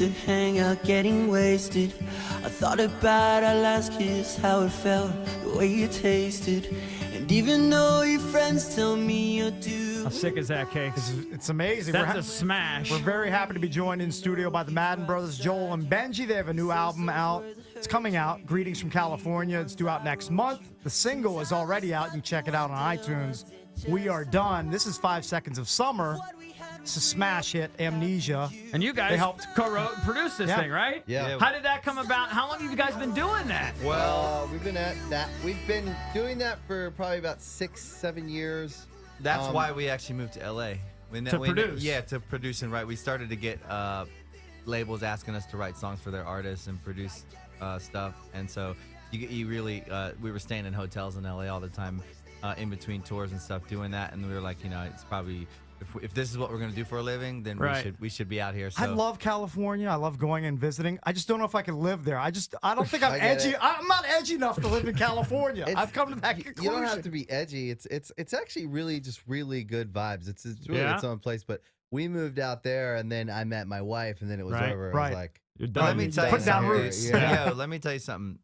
to hang out getting wasted. I thought about our last kiss, how it felt, the way it tasted. And even though your friends tell me you're due. How sick is that, Cakes? It's amazing. That's a smash. We're very happy to be joined in studio by the Madden brothers, Joel and Benji. They have a new album out. It's coming out. Greetings from California. It's due out next month. The single is already out. You can check it out on iTunes. We Are Done. This is 5 Seconds of Summer. It's a smash hit, Amnesia. And you guys helped co-wrote and produce this thing, right? Yeah. How did that come about? How long have you guys been doing that? Well, we've been at that. We've been doing that for probably about 6-7 years. That's why we actually moved to LA. To produce. Yeah, to produce and write. We started to get labels asking us to write songs for their artists and produce stuff. And so you really, we were staying in hotels in LA all the time in between tours and stuff doing that. And we were like, you know, it's probably, if this is what we're going to do for a living, then we should be out here. So. I love California. I love going and visiting. I just don't know if I could live there. I don't think I'm edgy. I'm not edgy enough to live in California. I've come to that conclusion. You don't have to be edgy. It's actually really just really good vibes. It's really its own place. But we moved out there, and then I met my wife, and then it was over. It was like, you're done. Let me tell you down roots. Yo, let me tell you something.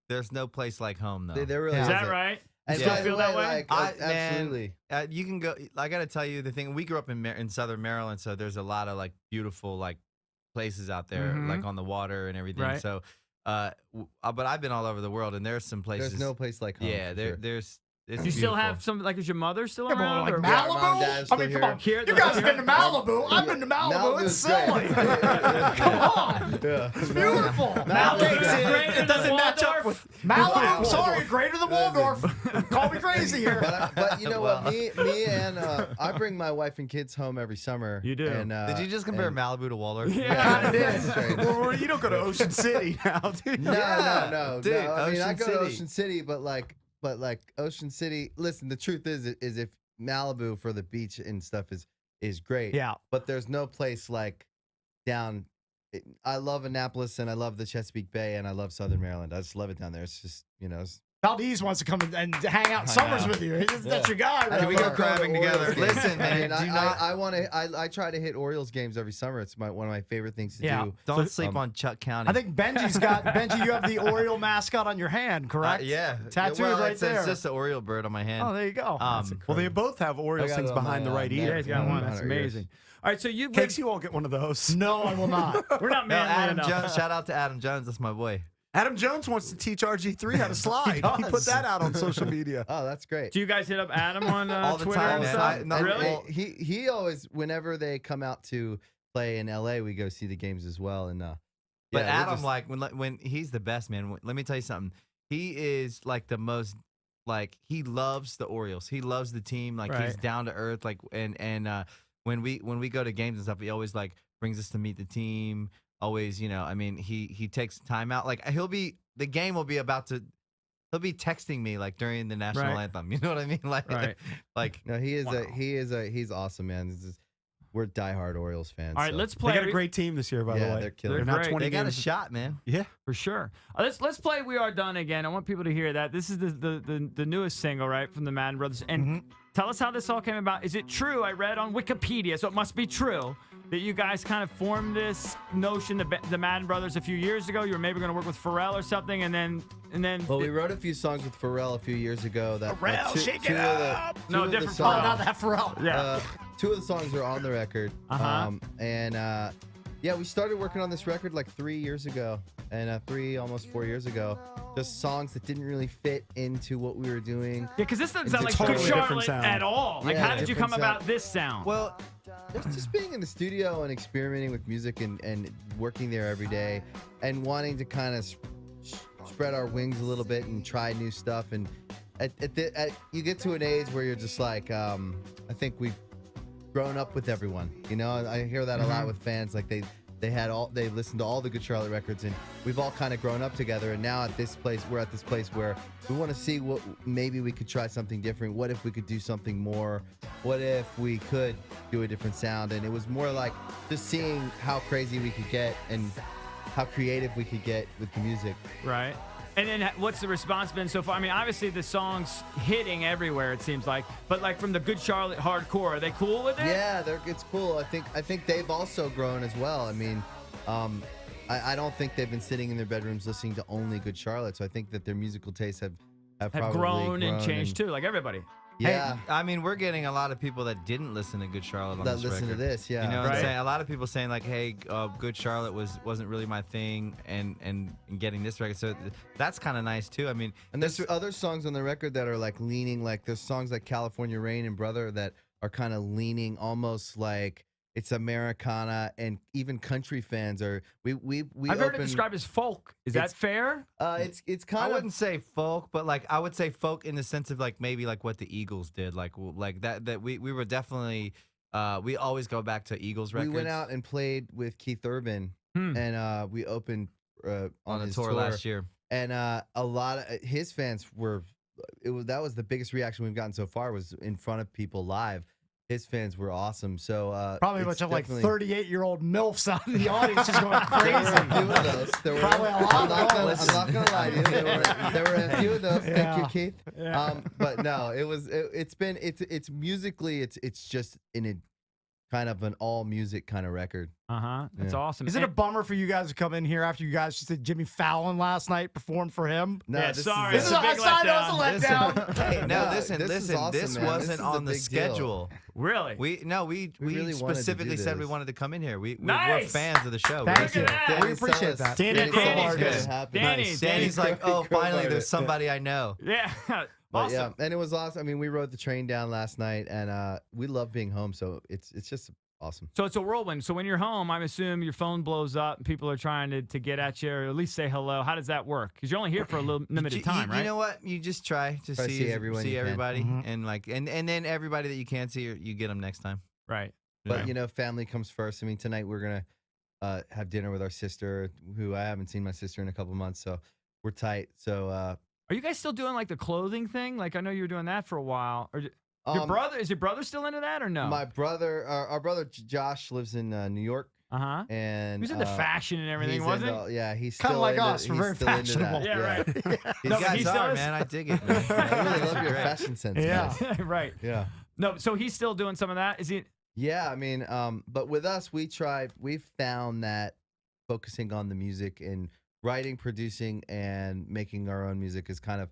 There's no place like home, though. There really is isn't. that right? And Still feel that way? Absolutely. Man, you can go. I got to tell you the thing. We grew up in Southern Maryland, so there's a lot of like beautiful like places out there, like on the water and everything. Right. So, but I've been all over the world, and there's some places. There's no place like home. Yeah, there's. It's You still beautiful. have some, like, is your mother still Yeah, but around? like or- Malibu? Mom, Dad is I mean, still come on. here. You guys have been to Malibu. I've been to Malibu. It's silly. Come on. Yeah. It's beautiful. Malibu. It doesn't match up with Malibu. Sorry, greater than Waldorf. Call me crazy here. But you know what? Me and I bring my wife and kids home every summer. You do. And, Did you just compare Malibu to Waldorf? Yeah. Kind of did. That's right. Well, you don't go to Ocean City now, dude. No. Dude, I mean, I Ocean go to City. Ocean City, but like Ocean City. Listen, the truth is if Malibu for the beach and stuff is great. Yeah. But there's no place like down. I love Annapolis and I love the Chesapeake Bay and I love Southern Maryland. I just love it down there. It's just Valdez wants to come and hang out summers with you. That's your guy. Can we go crabbing together? Orioles Listen, man. I try to hit Orioles games every summer. It's one of my favorite things to do. Don't sleep on Chuck County. I think Benji, you have the Oriole mascot on your hand, correct? Yeah. Tattooed Well, right it's there. just an Oriole bird on my hand. Oh, there you go. Well, they both have Orioles I got things it on behind my, the right neck. ear. Yeah, he's got one. That's 100 years. amazing. All right, so you've Cakes, you won't get one of those. No, I will not. We're not manly Adam enough. Jones. Shout out to Adam Jones. That's my boy. Adam Jones wants to teach RG3 how to slide. he put does. that out on social media. Oh, that's great. Do you guys hit up Adam on All the Twitter time, and man. stuff? Not Really? well, He always, whenever they come out to play in LA, we go see the games as well. And But we're Adam, just- like when he's the best, man. Let me tell you something. He is like the most, like he loves the Orioles. He loves the team. Like he's Right. down to earth. Like and when we go to games and stuff, he always like brings us to meet the team. Always, I mean, he takes time out. Like the game will be about to. He'll be texting me like during the national anthem. You know what I mean? Like, Right. like no, he's awesome, man. We're diehard Orioles fans. All right, so. let's They play. got a great team this year, by the Yeah, way. they're killer. They're now great. 20 they got a games. shot, man. Yeah. For sure. Let's play We Are Done again. I want people to hear that. This is the newest single, right, from the Madden Brothers. And tell us how this all came about. Is it true? I read on Wikipedia, so it must be true, that you guys kind of formed this notion, the Madden Brothers, a few years ago. You were maybe going to work with Pharrell or something, and then. Well, we wrote a few songs with Pharrell a few years ago. Pharrell, shake it up! No, different Oh, Pharrell. not that Pharrell. Yeah. Two of the songs are on the record. Yeah, we started working on this record like 3 years ago, and almost 4 years ago. Just songs that didn't really fit into what we were doing. Yeah, because this doesn't It's sound a like totally Good different Charlotte sound. at all. Like, Yeah, how did you come different about sound. this sound? Well, Just being in the studio and experimenting with music and working there every day and wanting to kind of spread our wings a little bit and try new stuff. And you get to an age where you're just like, I think we've grown up with everyone. I hear that a lot with fans. Like they listened to all the Good Charlotte records, and we've all kind of grown up together. And now we're at this place where we want to see what maybe we could try something different. What if we could do something more? What if we could do a different sound? And it was more like just seeing how crazy we could get and how creative we could get with the music. Right. And then what's the response been so far? I mean, obviously the song's hitting everywhere, it seems like. But like from the Good Charlotte hardcore, are they cool with it? Yeah, it's cool. I think they've also grown as well. I mean, I don't think they've been sitting in their bedrooms listening to only Good Charlotte. So I think that their musical tastes have probably grown and changed too, like everybody. Yeah. I mean, we're getting a lot of people that didn't listen to Good Charlotte on That this listen to record. this, yeah. You know what Right. I'm saying? A lot of people saying like, "Hey, Good Charlotte wasn't really my thing," and getting this record. So that's kind of nice too. I mean, And there's other songs on the record that are like leaning, like there's songs like California Rain and Brother that are kind of leaning almost like it's Americana, and even country fans are. We I've heard it described as folk. Is that fair? It's I kind of. wouldn't say folk, but like I would say folk in the sense of like maybe like what the Eagles did, like that we were definitely we always go back to Eagles We records. went out and played with Keith Urban, Hmm. and we opened on a his tour last year. and a lot of his fans were. That was the biggest reaction we've gotten so far, was in front of people live. His fans were awesome. So Probably a it's bunch of like definitely- 38-year-old MILFs out in the audience just going There were crazy. a few of those. There were, Probably a lot I'm not of gonna, those. I'm not gonna lie to you. There were a few of those. Thank Yeah. you, Keith. Yeah. But no, it's musically it's just in a kind of an all music kind of record. That's Yeah. awesome. Is it a And- bummer for you guys to come in here after you guys just did Jimmy Fallon last night, performed for him? No, Yeah, this sorry. is It's a big letdown. letdown. Hey, no, No, listen, this is listen. awesome, This man. This wasn't is a on the big deal. schedule. Really? We really wanted to specifically do said we this. wanted to come in here. We're Nice. fans of the show. Thank Look you. at that. We Danny's appreciate telling us- that. Danny Danny's Crowbar's telling us good. it happened. Danny, Nice. Danny's like, oh, finally, there's somebody I know. Yeah. But Awesome. yeah, and it was awesome. I mean, we rode the train down last night, and we love being home. So it's just awesome. So it's a whirlwind. So when you're home, I'm assuming your phone blows up and people are trying to get at you or at least say hello. How does that work? Because you're only here for a little limited time, right? You know what? You just try to Try to see everyone you can. everybody, Mhm. and like, and then everybody that you can't see, you get them next time. Right. But Yeah. you know, family comes first. I mean, tonight we're gonna have dinner with our sister, who I haven't seen my sister in a couple months, so we're tight. So Are you guys still doing like the clothing thing? Like I know you were doing that for a while. Or your brother, is your brother still into that or no? my brother, our brother Josh lives in New York, Uh-huh. and He was into fashion and everything, wasn't he? Yeah, he's Kinda still like into, us. We're he's very still into fashionable. that. Yeah, right. These No, but he guys still are, is- man. I dig it, man. I really love your Great. fashion sense. Yeah. guys. Right. Yeah. No, so he's still doing some of that. Is he? Yeah, I mean, but with us, we've found that focusing on the music and writing, producing, and making our own music is kind of,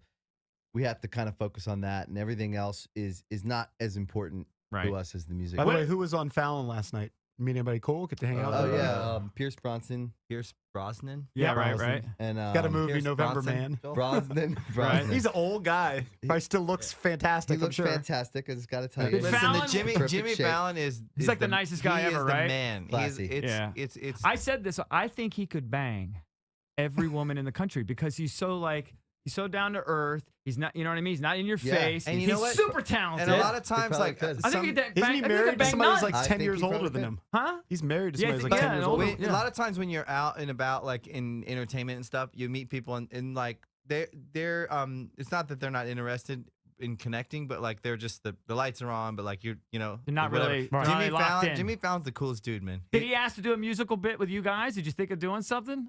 we have to kind of focus on that, and everything else is not as important Right. to us as the music. By the way, who was on Fallon last night? Meet anybody cool? Get to hang out. Oh with yeah, them? Pierce Bronson Pierce Brosnan. Yeah, Yeah, right, Brosnan. right. and Got a movie, Pierce November Bronson. Man. Brosnan. Right. Brosnan. He's an old guy. Probably still looks fantastic. He I'm looks sure. fantastic. I just gotta tell you. Did Listen, Fallon- the Jimmy Perfect shape. Fallon is He's like the nicest guy he ever, is right? the man. Classy. It's I said this. I think he could bang every woman in the country because he's so down to earth. He's not, you know what I mean? He's not in your Yeah. face. And you he's know what? super talented. and a lot of times probably like could. I think he'd bang. Isn't he I think married to bang somebody who's nuts. like I 10 think years he older probably than could. him? Huh? He's married to Yeah, I somebody who's think- like yeah, 10 years an older. older- a lot of times when you're out and about like in entertainment and stuff, you meet people and like they're it's not that they're not interested in connecting, but like they're just the lights are on, but like you know They're not whatever. really- they're not really locked in. Jimmy Fallon's the coolest dude, man. Did he ask to do a musical bit with you guys? Did you think of doing something?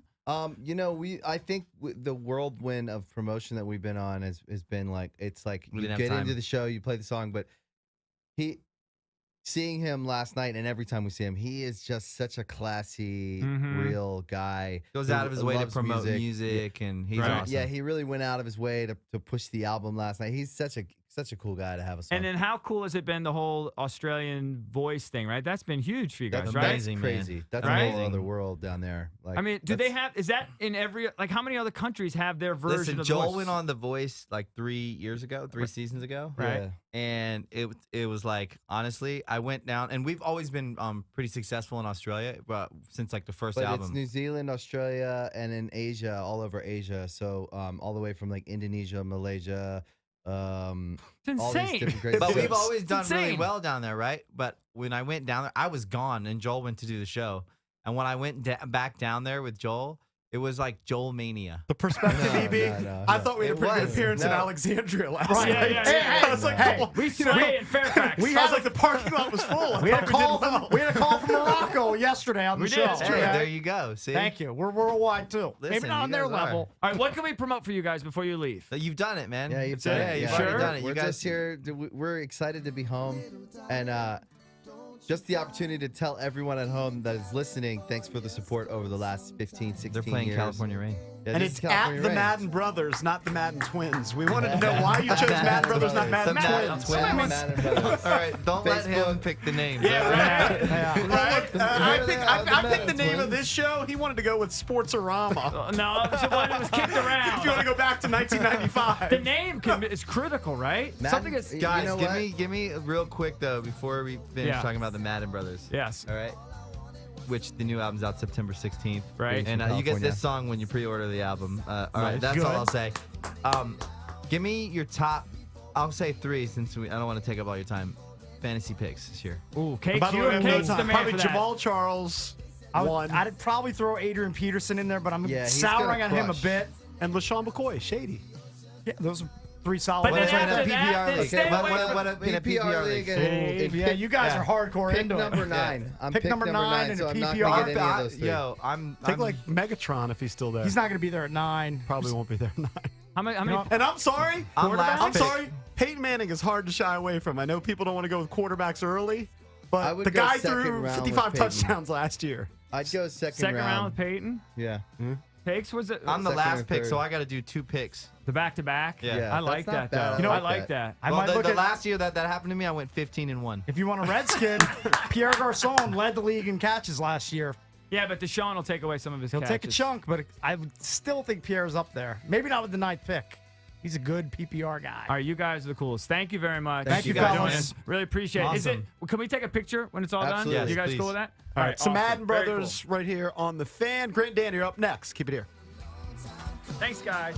You know, I think the whirlwind of promotion that we've been on has been like, it's like We you didn't get have into time. the show, you play the song, but seeing him last night and every time we see him, he is just such a classy, Mhm. real guy. Goes who out of his way to loves promote music, and he's Right. awesome. Yeah, he really went out of his way to push the album last night. He's such a cool guy to have a song. And then how cool has it been, the whole Australian voice thing, right? That's been huge for you guys, that's right? amazing, man. crazy. That's Right? a whole other world down there. Like, I mean, do they that's- have, is that in every, like how many other countries have their version Listen, of Joel voice? went on The Voice like 3 years ago, 3 seasons ago, Right. Yeah. and it was like, honestly, I went down, and we've always been pretty successful in Australia, but since like the first But album. it's New Zealand, Australia, and in Asia, all over Asia. So all the way from like Indonesia, Malaysia, It's all these insane. different great But we've shows. always done really insane. well down there, right? But when I went down there, I was gone, and Joel went to do the show. And when I went back down there with Joel, it was like Joel mania. The perspective, No, EB. no, I no. thought we had a It pretty good was. appearance in No. Alexandria last Right, night. yeah, yeah, yeah. I was like, Hey, oh, We sway in Fairfax. I was like, the parking lot was full. I We had a thought call did well. from, we had a call from Morocco yesterday on the We show. did, it's true. Hey, Okay? there you go. See, Thank you. We're worldwide too. Maybe Listen, not on you their guys are. level. All right, what can we promote for you guys before you leave? So you've done it, man. Yeah, you've That's it. done it. You've Yeah. already Sure? done it. We're You guys just here. We're excited to be home, and just the opportunity to tell everyone at home that is listening, thanks for the support over the last 15, 16 They're playing years. California Rain. Yeah, And this is it's at California the Rain. Madden Brothers, not the Madden Twins. We wanted to know why you chose Madden Brothers, not Madden The Madden Twins. Twins. Madden Brothers. All right, don't let him Facebook. pick the name. Yeah, right. Yeah. Well, look, I picked the name Twins. of this show. He wanted to go with Sportsorama. No, so when it was kicked around. If you want to go back to 1995. The name is critical, right? Madden- Something is. You Guys, know what? give me real quick though before we finish Yeah. talking about the Madden Brothers. Yes. All right. Which the new album's out September 16th. Right. And From you get California. this song when you pre-order the album. All right, Nice. that's Good. all I'll say. Give me your top. I'll say 3 since I don't want to take up all your time. Fantasy picks this year. Ooh, Cakes. By the way, You we have and no Cakes the time. man Probably for that. Jamal Charles, one, I'd probably throw Adrian Peterson in there, but I'm Yeah, he's souring gonna on him a crush. bit. and LaShawn McCoy, Shady. Yeah, those are 3 solid But then ones right after there. that, then league. stay Okay, away from. in a PPR league? Yeah, you guys are hardcore Pick into number it. 9. I'm Pick number 9 in so a I'm not PPR. going to get any of those 3. Yo, I'm Take like Megatron if he's still there. He's not going to be there at 9. Probably won't be there at 9. How many? know, And I'm sorry. I'm last I'm pick. sorry. Peyton Manning is hard to shy away from. I know people don't want to go with quarterbacks early, I but would the go guy second threw round 55 with Peyton. touchdowns last year. I'd go second Second round round. with Peyton. Yeah. Cakes was it? I'm the second or last pick, third. so I got to do 2 picks. The back-to-back. Yeah. Yeah, I like that's not that bad. though. You know, I I like like that. I Well, might look the at last year that happened to me, I went 15-1. if you want a Redskin, Pierre Garcon led the league in catches last year. Yeah, but Deshaun will take away some of his He'll catches. take a chunk, but I would still think Pierre's up there. Maybe not with the 9th pick. He's a good PPR guy. All right, you guys are the coolest. Thank you very much. Thank you, for doing fellas. it. Really appreciate it. Is it? Awesome. Can we take a picture when it's all Absolutely. done? You guys Yes, cool please. with that? All right, so awesome. Madden Very Brothers right here on the Fan. Grant and Dan, you're up next. Keep it here. cool. Thanks, guys.